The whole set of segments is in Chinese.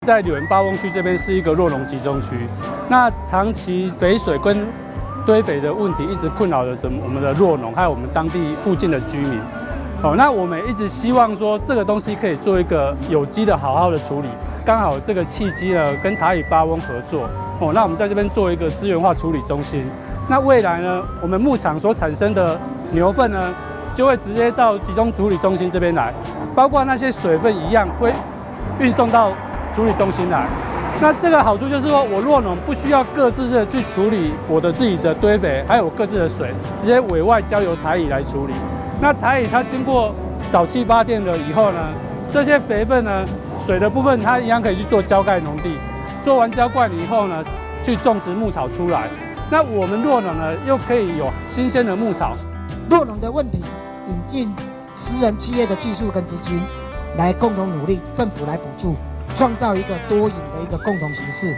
在柳园八翁区这边是一个弱农集中区，那长期肥水跟堆肥的问题一直困扰着我们的弱农，还有我们当地附近的居民。那我们一直希望说这个东西可以做一个有机的好好的处理。刚好这个契机呢，跟台语八翁合作，那我们在这边做一个资源化处理中心。那未来呢，我们牧场所产生的牛粪呢，就会直接到集中处理中心这边来，包括那些水分一样会运送到处理中心来。那这个好处就是说，我弱农不需要各自的去处理我的自己的堆肥，还有我各自的水，直接委外交由台乙来处理。那台乙它经过沼气发电了以后呢，这些肥分呢，水的部分它一样可以去做浇盖农地，做完浇灌以后呢，去种植牧草出来。那我们弱农呢，又可以有新鲜的牧草。弱农的问题，引进私人企业的技术跟资金，来共同努力，政府来补助，创造一个多赢的一个共同形式。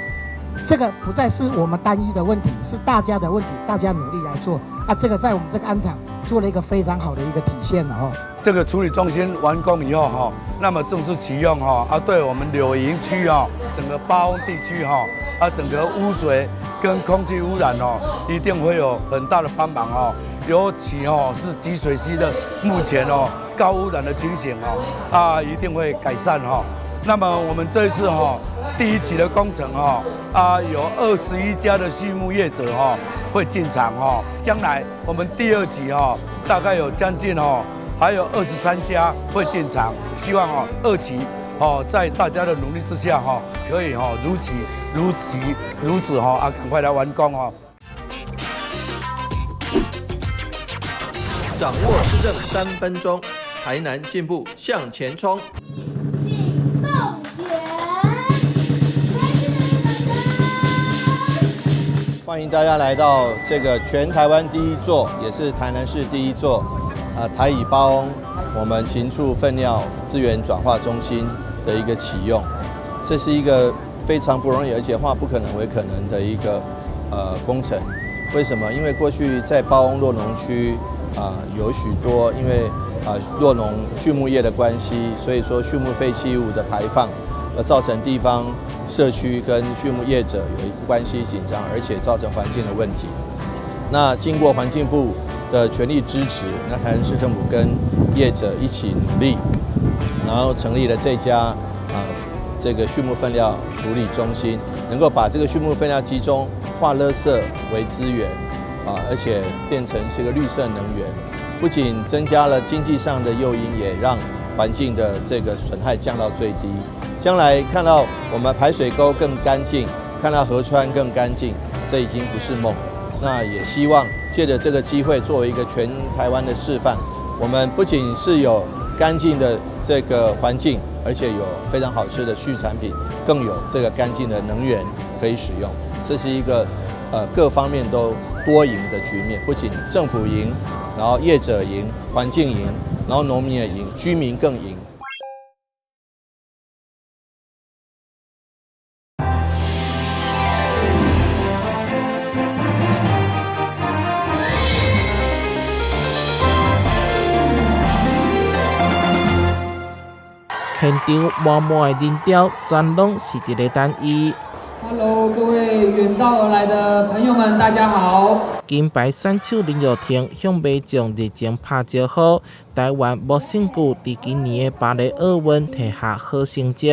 这个不再是我们单一的问题，是大家的问题，大家努力来做啊！这个在我们这个安场做了一个非常好的一个体现了哈。这个处理中心完工以后哈，那么正式启用哈，对我们柳营区哈，整个八翁地区哈，整个污水跟空气污染哦，一定会有很大的帮忙哦。尤其哦是集水溪的目前哦高污染的情形哦，一定会改善哈。那么我们这一次第一期的工程有21家的畜牧业者会进场将来我们第二期大概有将近还有23家会进场，希望二期在大家的努力之下可以如此赶快来完工掌握施政3分钟，台南进步向前冲。欢迎大家来到这个全台湾第一座，也是台南市第一座台乙八翁我们禽畜粪料资源转化中心的一个启用。这是一个非常不容易，而且化不可能为可能的一个工程。为什么？因为过去在八翁弱农区有许多因为弱农畜牧业的关系，所以说畜牧废弃物的排放，而造成地方社区跟畜牧业者有一个关系紧张，而且造成环境的问题。那经过环境部的全力支持，那台南市政府跟业者一起努力，然后成立了这家这个畜牧粪料处理中心，能够把这个畜牧粪料集中化垃圾为资源而且变成是个绿色能源，不仅增加了经济上的诱因，也让环境的这个损害降到最低。将来看到我们排水沟更干净，看到河川更干净，这已经不是梦。那也希望借着这个机会，作为一个全台湾的示范，我们不仅是有干净的这个环境，而且有非常好吃的畜产品，更有这个干净的能源可以使用。这是一个各方面都多赢的局面，不仅政府赢，然后业者赢，环境赢，然后农民也赢，居民更赢。现场满满的人潮，全拢是伫咧等伊。Hello， 各位远道而来的朋友们，大家好。金牌选手林玉婷向马将热情拍招呼。台湾无胜句伫今年的巴黎奥运摕下好成绩。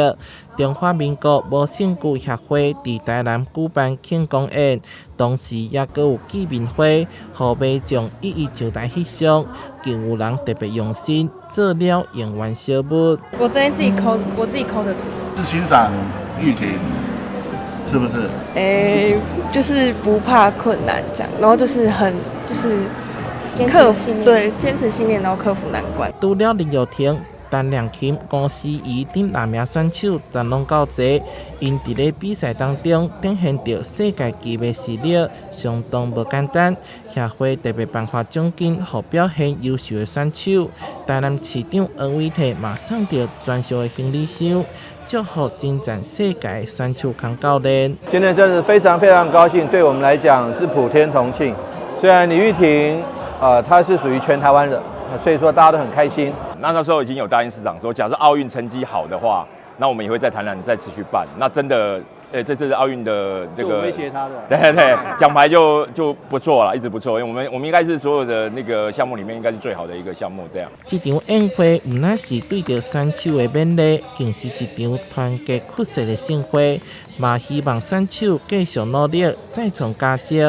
中华民国无胜句协会伫台南举办庆功宴，同时也阁有见面会，互马将一一上台翕相。更有人特别用心做了应援小物。我昨天自己抠的图。是欣赏玉婷。是不是？就是不怕困难这样，然后就是克服，对，坚持信念，然后克服难关。除了林玉婷、陈亮琴、龚思怡等拿名选手，全拢够齐。因伫咧比赛当中展现着世界级的实力，相当无简单。协会特别颁发奖金，予表现优秀的选手。台南市长黄伟綽嘛送着专属的行李箱。祝福征战世界选手康教练。今天真的是非常非常高兴，对我们来讲是普天同庆。虽然李玉婷，她是属于全台湾的，所以说大家都很开心。那时候已经有答应市长说，假设奥运成绩好的话，那我们也会在台南再持续办。那真的，这次奥运的这个威胁他的，对，奖牌就不错了，一直不错，因为我们应该是所有的那个项目里面应该是最好的一个项目，这样。这场宴会唔单是对着选手的勉励，更是一场团结屈实的盛会。嘛希望选手继续努力，再创佳绩。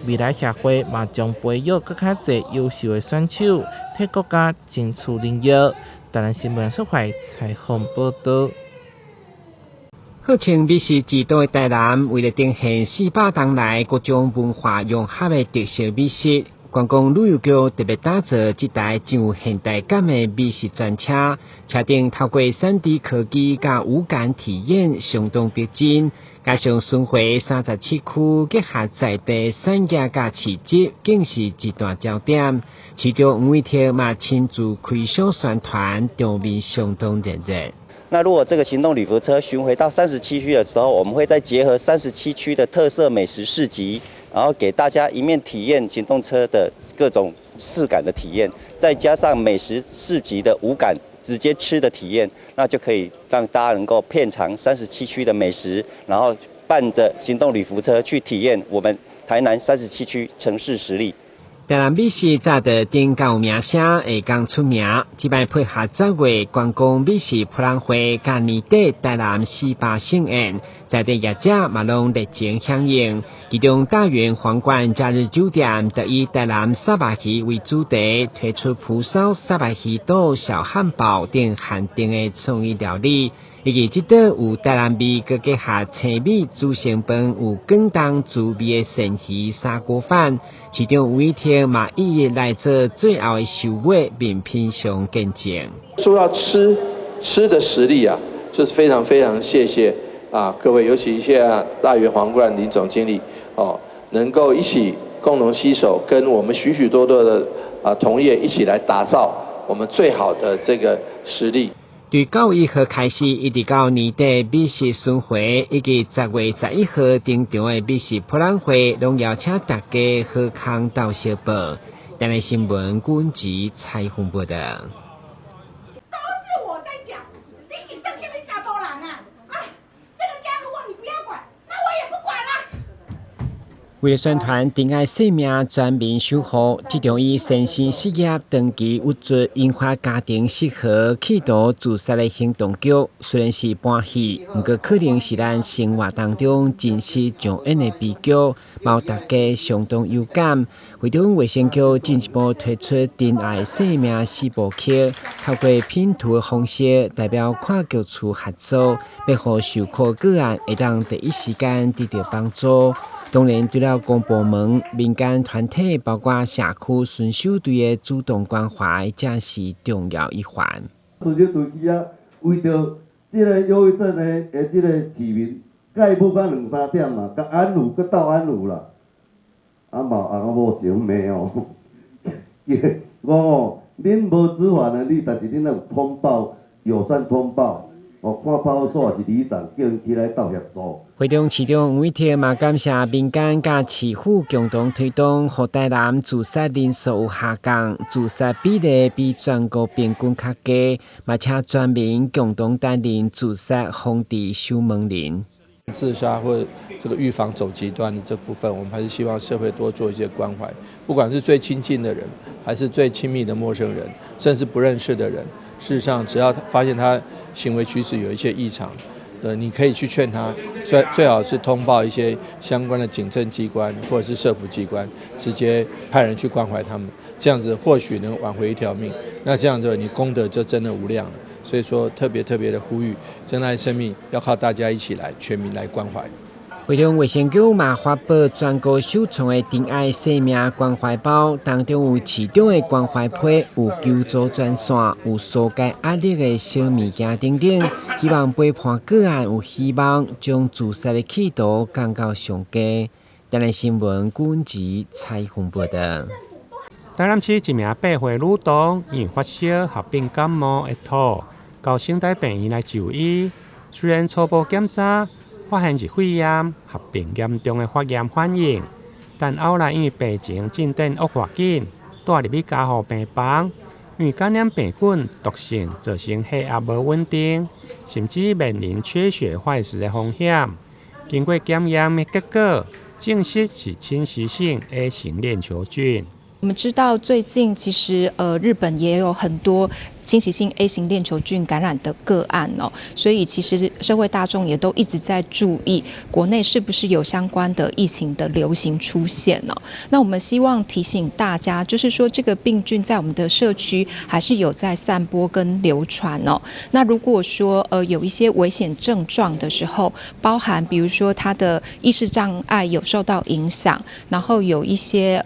未来协会嘛将培育更较侪优秀的选手，替国家争取荣耀。台南新闻社会采访报道。号称美食之都的台南，为了呈现400年来各种文化融合的特色美食，观光旅游局特别打造这台具有现代感的美食专车，车顶透过3D 科技加无感体验，相当逼真。加上巡回37区，结合在地产业加市集，更是一大焦点。其中吴伟霆嘛亲自开箱宣传，场面相当热热。那如果这个行动旅服车巡回到37区的时候，我们会再结合37区的特色美食市集，然后给大家一面体验行动车的各种视感的体验，再加上美食市集的无感直接吃的体验，那就可以让大家能够遍尝37区的美食，然后伴着行动旅服车去体验我们台南37区城市实力。台南美食早在顶有名声，会讲出名。这摆配合10月观光美食博览会，甲年底台南400盛宴，在地业者嘛拢热情响应。其中大园皇冠假日酒店特以台南沙白鱼为主题，推出蒲烧沙白鱼肚、小汉堡等限定的创意料理。以及这道有台南味，佮结合青米煮成饭，有广东滋味的鳝鱼砂锅饭。其中有一天嘛，一来做最后的收尾，并品尝见证。说到吃的实力啊，就是非常非常谢谢啊各位，尤其一些大园皇冠林总经理哦，能够一起共同携手，跟我们许许多多的同业一起来打造我们最好的这个实力。从9月1号开始，一直到年底美食巡回，以及10月11号登场的美食博览会，拢邀请大家好康到小报。台南新闻军集采访报道。都是我在讲，你是剩下的查甫人啊！哎，这个家如果你不要管，那我也不管了。为了宣传珍爱生命全民守护，这场以先生事业长期无助引发家庭失和、企图自杀的行动剧，虽然是欢喜，不过可能是咱生活当中真实上演的悲剧，让大家相当有感。为着卫生局进一步推出珍爱生命4部曲，透过拼图的方式，代表跨局处合作，要让受苦个案会当第一时间得到帮助。当然，除了公部门、民间团体，包括社区巡守队的主动关怀，才是重要一环。巡守队机啊，为着这个忧郁症的这个市民，甲伊要到2-3点嘛，甲安抚，佮到安抚啦。啊嘛，无想骂哦，我哦，恁无执法的，你但是恁有通报，友善通报。看派出所是里长，叫人起来到协助。会中市长吴伟霆嘛感谢民间甲市府共同推动，互台南自杀人数有下降，自杀比例比全国平均较低，嘛且全民共同担任自杀防治守门人。自杀或者这个预防走极端的这部分，我们还是希望社会多做一些关怀，不管是最亲近的人，还是最亲密的陌生人，甚至不认识的人。事实上，只要发现他行为举止有一些异常，你可以去劝他，最好是通报一些相关的警政机关或者是社福机关，直接派人去关怀他们，这样子或许能挽回一条命。那这样子你功德就真的无量了。所以说，特别的呼吁，珍爱生命要靠大家一起来，全民来关怀。为中卫生局嘛发布全国首创的珍爱生命关怀包，当中有市长的关怀批，有求助专线，有疏解压力的小物件等等，希望陪伴个案有希望，将自杀的企图降到上低。台南新闻军集采访报道。台南市一名8岁女童因发烧、合并感冒而吐，到省大病院来就医。虽然初步检查发现是肺炎合并严重的发炎反应，但后来因为病情进展恶化紧，带入去加护病房。因为感染病菌毒性造成血压无稳定，甚至面临缺血坏死的风险。经过检验的结果，证实是侵袭性 A 型链球菌。我们知道最近其实日本也有很多侵袭性 A 型链球菌感染的个案哦，所以其实社会大众也都一直在注意国内是不是有相关的疫情的流行出现哦。那我们希望提醒大家，就是说这个病菌在我们的社区还是有在散播跟流传哦。那如果说有一些危险症状的时候，包含比如说他的意识障碍有受到影响，然后有一些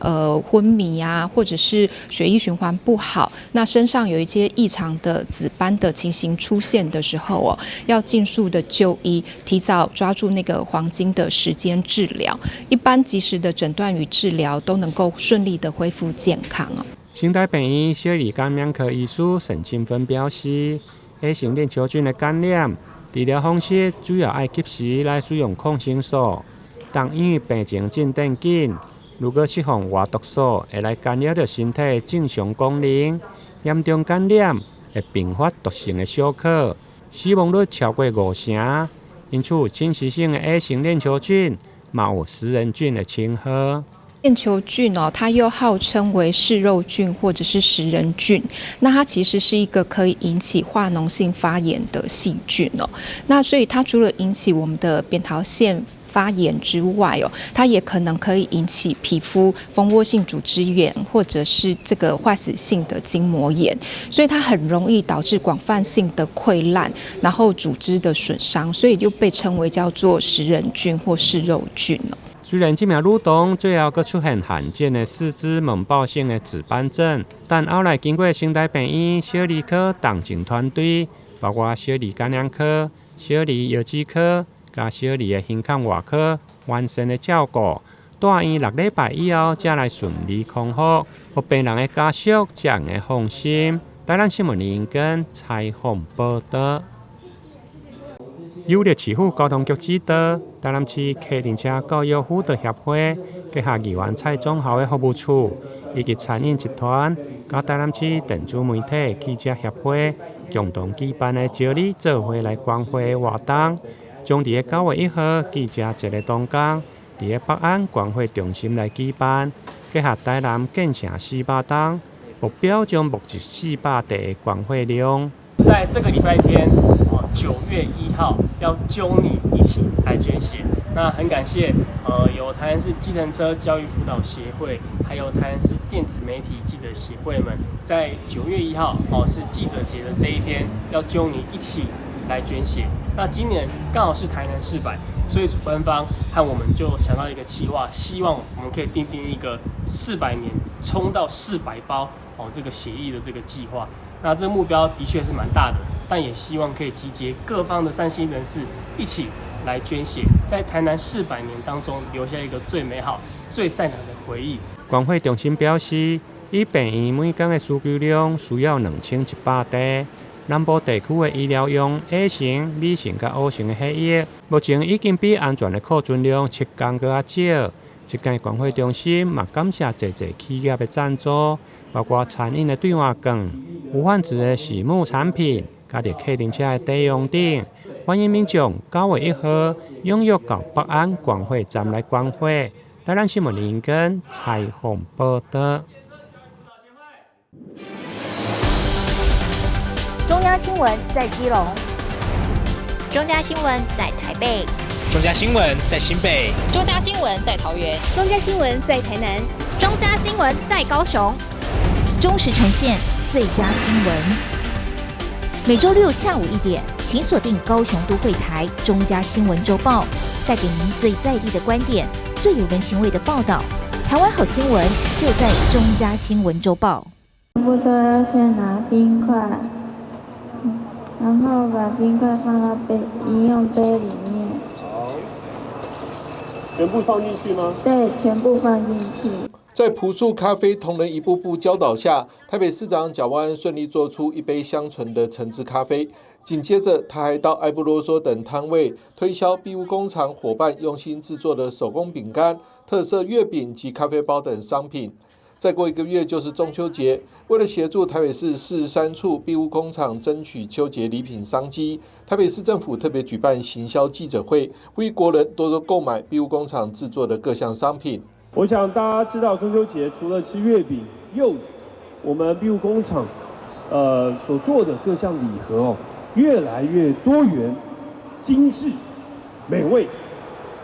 昏迷啊，或者是血液循环不好，那身上有一些异常的紫斑的情形出现的时候哦，要尽速的就医，提早抓住那个黄金的时间治疗，一般及时的诊断与治疗都能够顺利的恢复健康哦。新台病院小儿感染科医师沈清芬表示 ，A 型链球菌的感染治疗方式主要要及时来使用抗生素，但因为病情进展紧，如果释放活毒素会来干扰到身体正常功能。严重感染会并发毒性的小可，死亡率超过50%。因此，侵袭性的 A 型链球菌嘛有食人菌的称号。链球菌哦，它又号称为嗜肉菌或者是食人菌，那它其实是一个可以引起化脓性发炎的细菌哦。那所以它除了引起我们的扁桃腺发炎之外哦，它也可能可以引起皮肤蜂窝性组织炎，或者是这个坏死性的筋膜炎，所以它很容易导致广泛性的溃烂，然后组织的损伤，所以就被称为叫做食人菌或嗜肉菌哦。虽然这名女童最后佫出现罕见的四肢猛暴性的紫斑症，但后来经过新台病院小儿科同情团队，包括小儿感染科、小儿药剂科、加小儿的胸腔外科完善的照顾，住院6礼拜以后才来顺利康复，予病人的家属才能放心。台南新闻联跟采访报道。有力市府交通局指导，台南市客运车教育辅导协会结合议员蔡总校的服务处，以及餐饮集团，甲台南市电子媒体记者协会共同举办的招你做伙来关怀的活动，将伫个9月1号记者节的当天，伫个北安关怀中心来举办，结合台南建成400档，目标将募集400地的关怀量。在这个礼拜天，9月1号要揪你一起来捐血。那很感谢有台南市计程车教育辅导协会，还有台南市电子媒体记者协会们，在9月1号是记者节的这一天，要揪你一起来捐血。那今年刚好是台南市版，所以主办方和我们就想到一个企划，希望我们可以订一个400年冲到400包这个血液的这个计划。那这个目标的确是蛮大的，但也希望可以集结各方的善心人士一起来捐血，在台南400年当中留下一个最美好、最善良的回忆。关怀中心表示，以病院每天的需求量需要2100地，南部地区的医疗用 A 型、B 型和 O 型的血液，目前已经比安全的库存量7天更少。这间关怀中心嘛感谢侪企业的赞助，包括餐饮的兑换券、无贩子的洗沐产品，加着客运车的抵用等。欢迎民众9月1号踊跃到北安关怀站来关怀。台南新闻联跟采访报道。中央新闻在基隆，中嘉新闻在台北，中嘉新闻在新北，中嘉新闻在桃园，中嘉新闻在台南，中嘉新闻在高雄，忠实呈现最佳新闻。每周六下午1点，请锁定高雄都会台中嘉新闻周报，带给您最在地的观点，最有人情味的报道。台湾好新闻就在中嘉新闻周报。全部都要先拿冰块，然后把冰块放到饮用杯里面。好，全部放进去吗？对，全部放进去。在朴素咖啡同仁一步步教导下，台北市长蒋万安顺利做出一杯香醇的橙汁咖啡。紧接着，他还到爱不啰嗦等摊位推销庇护工厂伙伴用心制作的手工饼干、特色月饼及咖啡包等商品。再过1个月就是中秋节，为了协助台北市43处庇护工厂争取秋节礼品商机，台北市政府特别举办行销记者会，呼吁国人多多购买庇护工厂制作的各项商品。我想大家知道，中秋节除了吃月饼、柚子，我们庇护工厂所做的各项礼盒越来越多元、精致、美味，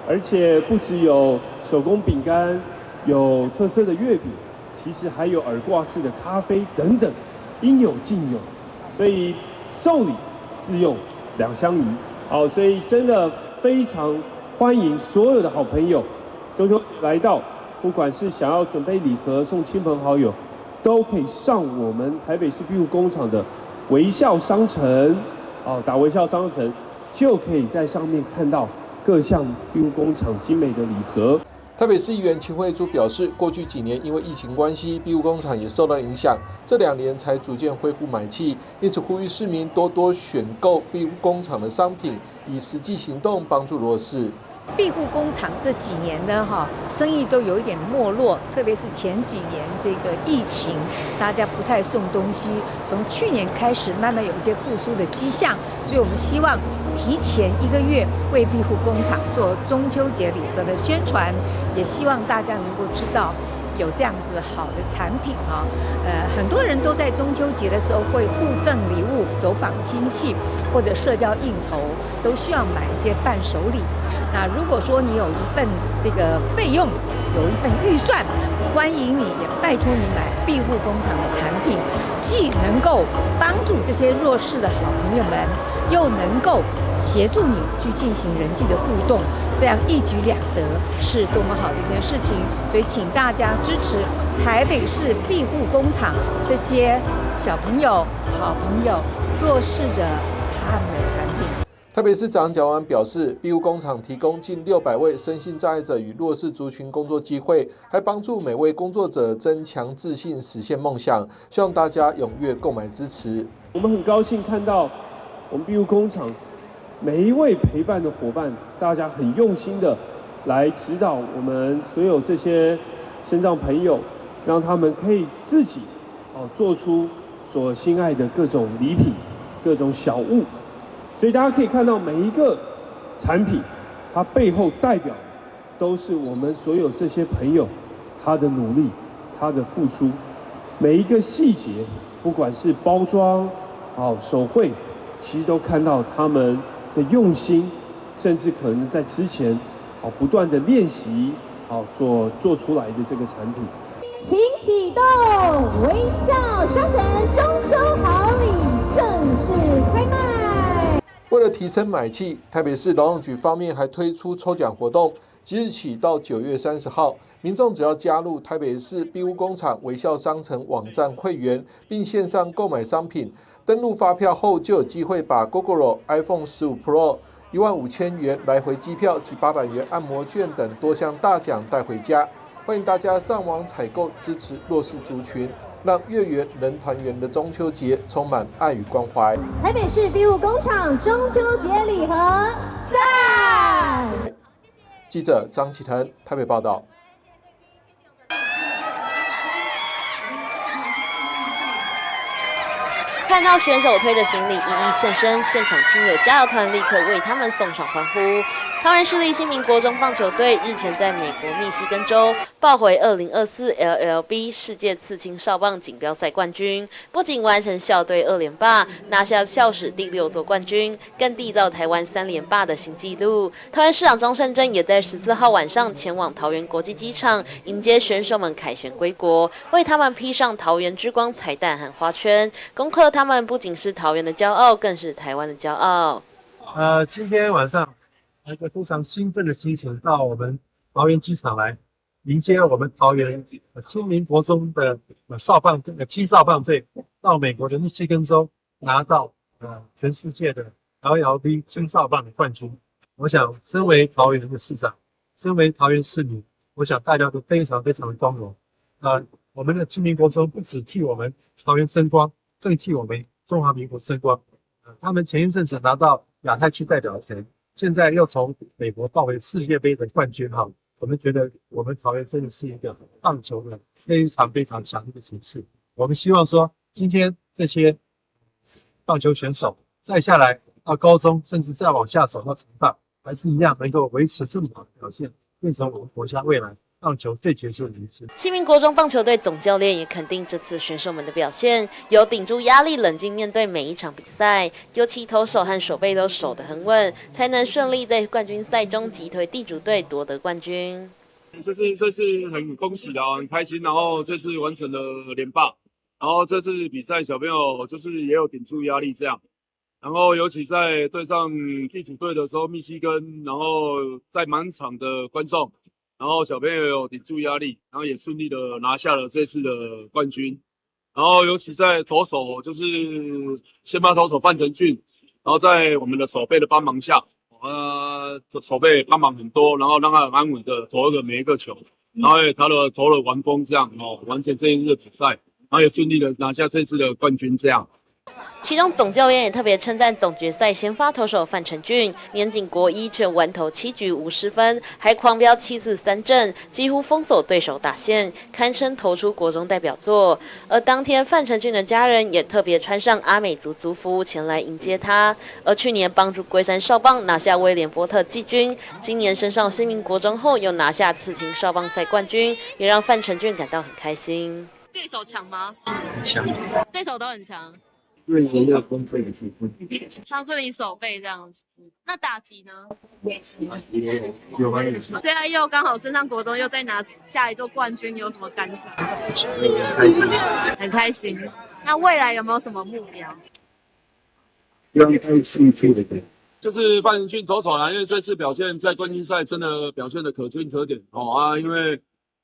而且不只有手工饼干，有特色的月饼。其实还有耳挂式的咖啡等等，应有尽有，所以送礼自用两相宜。好，所以真的非常欢迎所有的好朋友，中秋来到，不管是想要准备礼盒送亲朋好友，都可以上我们台北市庇护工厂的微笑商城，打微笑商城，就可以在上面看到各项庇护工厂精美的礼盒。台北市议员秦惠珠表示，过去几年因为疫情关系，庇护工厂也受到影响，这2年才逐渐恢复买气，因此呼吁市民多多选购庇护工厂的商品，以实际行动帮助弱势。庇护工厂这几年呢，生意都有一点没落，特别是前几年这个疫情，大家不太送东西。从去年开始，慢慢有一些复苏的迹象，所以我们希望提前1个月为庇护工厂做中秋节礼盒的宣传，也希望大家能够知道有这样子好的产品很多人都在中秋节的时候会互赠礼物、走访亲戚或者社交应酬，都需要买一些伴手礼。那如果说你有一份这个费用，有一份预算，欢迎你，也拜托你买庇护工厂的产品，既能够帮助这些弱势的好朋友们，又能够协助你去进行人际的互动，这样一举两得，是多么好的一件事情。所以请大家支持台北市庇护工厂这些小朋友、好朋友、弱势者他们的产品。台北市长蒋万安表示，庇护工厂提供近600位身心障碍者与弱势族群工作机会，还帮助每位工作者增强自信、实现梦想。希望大家踊跃购买支持。我们很高兴看到我们庇护工厂每一位陪伴的伙伴，大家很用心的来指导我们所有这些身障朋友，让他们可以自己做出所心爱的各种礼品、各种小物。所以大家可以看到每一个产品，它背后代表都是我们所有这些朋友他的努力、他的付出，每一个细节，不管是包装、手绘，其实都看到他们的用心，甚至可能在之前不断的练习所做出来的这个产品。请启动微笑商城中秋好礼正式开卖。为了提升买气，台北市劳动局方面还推出抽奖活动，即日起到9月30号，民众只要加入台北市庇护工厂微笑商城网站会员，并线上购买商品，登录发票后就有机会把 Gogoro iPhone 15 Pro、15000元来回机票及800元按摩券等多项大奖带回家。欢迎大家上网采购，支持弱势族群，让月圆人团圆的中秋节充满爱与关怀。台北市庇护工厂中秋节礼盒赞！记者张启腾台北报道。看到选手推着行李一一现身，现场亲友加油团立刻为他们送上欢呼。桃园市立新民国中棒球队日前在美国密西根州抱回2024 LLB 世界刺青少棒锦标赛冠军，不仅完成校队2连霸，拿下校史第6座冠军，更缔造台湾3连霸的新纪录。桃园市长张善政也在14号晚上前往桃园国际机场迎接选手们凯旋归国，为他们披上桃园之光彩带和花圈，恭贺他们不仅是桃园的骄傲，更是台湾的骄傲。今天晚上一个非常兴奋的心情到我们桃园机场来迎接我们桃园新民国中的青少棒队到美国的密西根州拿到全世界的 LLB 青少棒的冠军。我想身为桃园的市长，身为桃园市民，我想大家都非常非常的光荣。我们的新民国中不只替我们桃园争光，更替我们中华民国争光。他们前一阵子拿到亚太区代表权，现在又从美国抱回世界杯的冠军我们觉得我们桃园真的是一个棒球的非常非常强的一个城市。我们希望说，今天这些棒球选手再下来到高中，甚至再往下走到成大，还是一样能够维持这么好的表现，变成我们国家未来棒球最杰出的明星。新民国中棒球队总教练也肯定这次选手们的表现，有顶住压力、冷静面对每一场比赛，尤其投手和守备都守得很稳，才能顺利在冠军赛中击退地主队夺得冠军。这次很恭喜的，很开心，然后这次完成了连霸，然后这次比赛小朋友就是也有顶住压力这样。然后尤其在对上地主队的时候，密西根，然后在满场的观众，然后小朋友有顶住压力，然后也顺利的拿下了这次的冠军。然后尤其在投手，就是先发投手范成俊，然后在我们的守备的帮忙下，守备帮忙很多，然后让他很安稳的投每一个球，然后他的投了完封这样完成这一日的比赛，然后也顺利的拿下这次的冠军这样。其中总教练也特别称赞总决赛先发投手范成俊，年仅国一却完投7局无失分，还狂飙7次3振，几乎封锁对手打线，堪称投出国中代表作。而当天范成俊的家人也特别穿上阿美族族服前来迎接他。而去年帮助龟山少棒拿下威廉波特季军，今年升上新民国中后又拿下刺青少棒赛冠军，也让范成俊感到很开心。对手强吗？很强，对手都很强。因为我要公费的部分，帮助你守备这样子。那打击呢？有吗？也是。现在又刚好升上国中，又再拿下一座冠军，你有什么感想？很开心。那未来有没有什么目标？希望可以付出的。就是范成俊投手啦，因为这次表现在冠军赛真的表现的可圈可点因为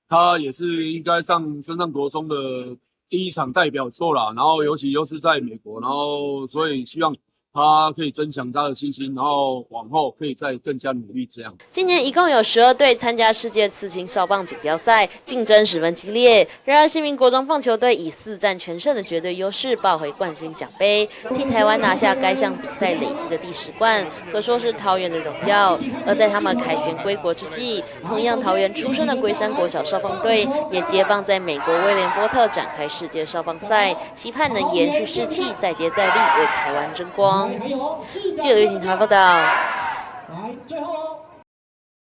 他也是应该升上国中的第一场代表作啦，然后尤其又是在美国，然后所以希望他可以增强他的信心，然后往后可以再更加努力这样。今年一共有12队参加世界刺青少棒锦标赛，竞争十分激烈。然而新民国中棒球队以4战全胜的绝对优势抱回冠军奖杯，替台湾拿下该项比赛累积的第10冠，可说是桃园的荣耀。而在他们凯旋归国之际，同样桃园出身的龟山国小少棒队也接棒在美国威廉波特展开世界少棒赛，期盼能延续士气，再接再厉，为台湾争光。记者刘景台报道。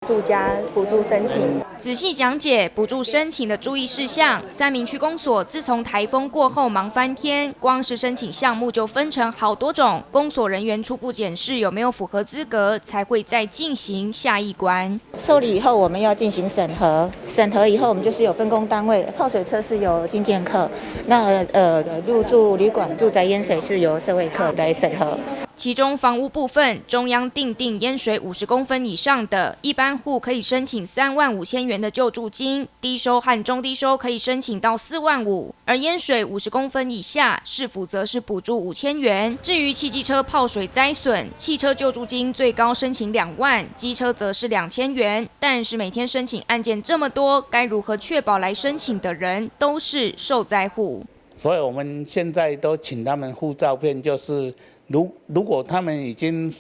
住家补助申请，仔细讲解补助申请的注意事项。三民区公所自从台风过后忙翻天，光是申请项目就分成好多种，公所人员初步检视有没有符合资格，才会再进行下一关。受理以后我们要进行审核，审核以后我们就是有分工单位，泡水车是由经建课，那入住旅馆、住宅淹水是由社会课来审核。其中房屋部分，中央订定淹水50公分以上的一般户可以申请35000元的救助金，低收和中低收可以申请到45000，而淹水50公分以下，市府则是补助5000元。至于汽机车泡水灾损，汽车救助金最高申请2万，机车则是2000元。但是每天申请案件这么多，该如何确保来申请的人都是受灾户？所以我们现在都请他们附照片，就是如果他们已经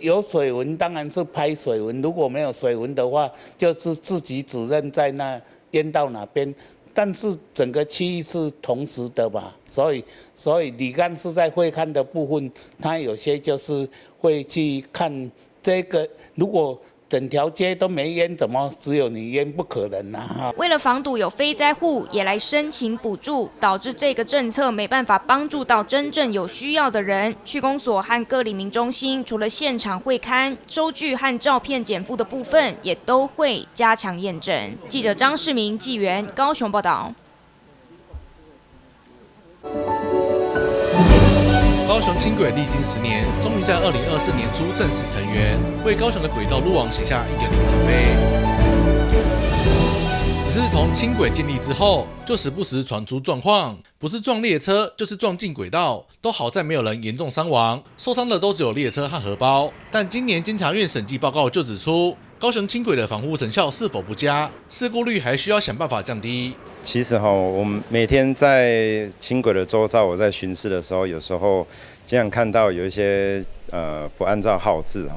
有水纹，当然是拍水纹；如果没有水纹的话，就是自己指认在那淹到哪边。但是整个区域是同时的吧，所以李干是在会看的部分，他有些就是会去看这个，如果整条街都没淹，怎么只有你淹？不可能啊！为了防堵有非灾户也来申请补助，导致这个政策没办法帮助到真正有需要的人。区公所和各里民中心除了现场会勘、收据和照片检附的部分，也都会加强验证。记者张世明、纪元高雄报道。高雄轻轨历经10年，终于在2024年初正式成员，为高雄的轨道路网写下一个里程碑。只是从轻轨建立之后，就时不时传出状况，不是撞列车，就是撞进轨道，都好在没有人严重伤亡，受伤的都只有列车和荷包。但今年监察院审计报告就指出，高雄轻轨的防护成效是否不佳，事故率还需要想办法降低。其实我们每天在轻轨的周遭，我在巡视的时候，有时候经常看到有一些不按照号志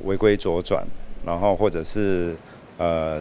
违规左转，然后或者是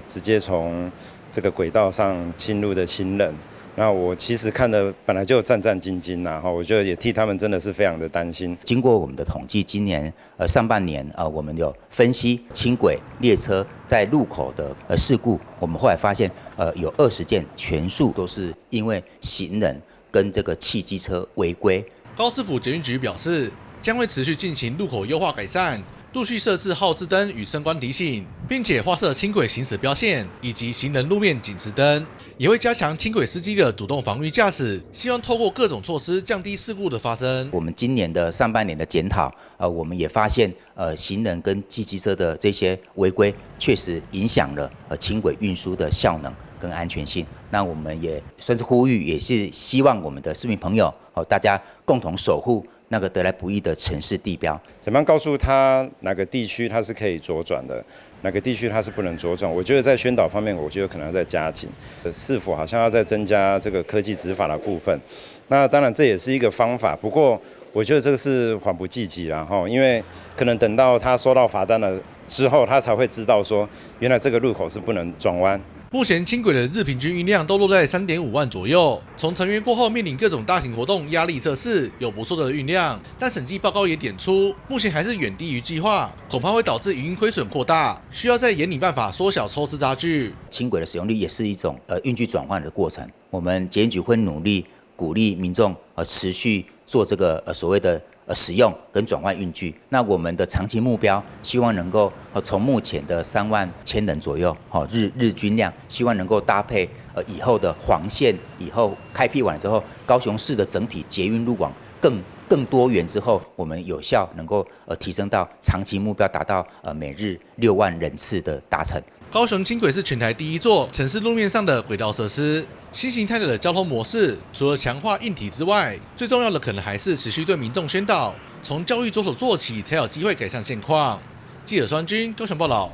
直接从这个轨道上侵入的行人。那我其实看的本来就战战兢兢然后我觉得也替他们真的是非常的担心。经过我们的统计，今年上半年我们有分析轻轨列车在路口的事故，我们后来发现有20件，全数都是因为行人跟这个汽机车违规。高市府捷运局表示，将会持续进行路口优化改善，陆续设置号志灯与声光提醒，并且画设轻轨行驶标线以及行人路面警示灯，也会加强轻轨司机的主动防御驾驶，希望透过各种措施降低事故的发生。我们今年的上半年的检讨，我们也发现，行人跟汽机车的这些违规，确实影响了轻轨运输的效能跟安全性。那我们也算是呼吁，也是希望我们的市民朋友，大家共同守护那个得来不易的城市地标。怎么样告诉他哪个地区它是可以左转的，哪个地区它是不能左转？我觉得在宣导方面，我觉得可能要再加紧。是否好像要再增加这个科技执法的部分？那当然这也是一个方法，不过我觉得这个是缓不济急啦，因为可能等到他收到罚单了之后，他才会知道说，原来这个路口是不能转弯。目前轻轨的日平均运量都落在3.5万左右。从成员过后面临各种大型活动压力测试，有不错的运量，但审计报告也点出，目前还是远低于计划，恐怕会导致营运亏损扩大，需要再研拟办法缩小抽丝差距。轻轨的使用率也是一种运具转换的过程，我们捷运局会努力鼓励民众持续做这个所谓的使用跟转换运具。那我们的长期目标，希望能够从目前的3万千人左右日均量，希望能够搭配以后的黄线，以后开辟完之后，高雄市的整体捷运路网更多元之后，我们有效能够提升到长期目标，达到每日6万人次的达成。高雄轻轨是全台第1座城市路面上的轨道设施。新形态的交通模式，除了强化硬体之外，最重要的可能还是持续对民众宣导，从教育着手做起，才有机会改善现况。记者孙君高雄报道。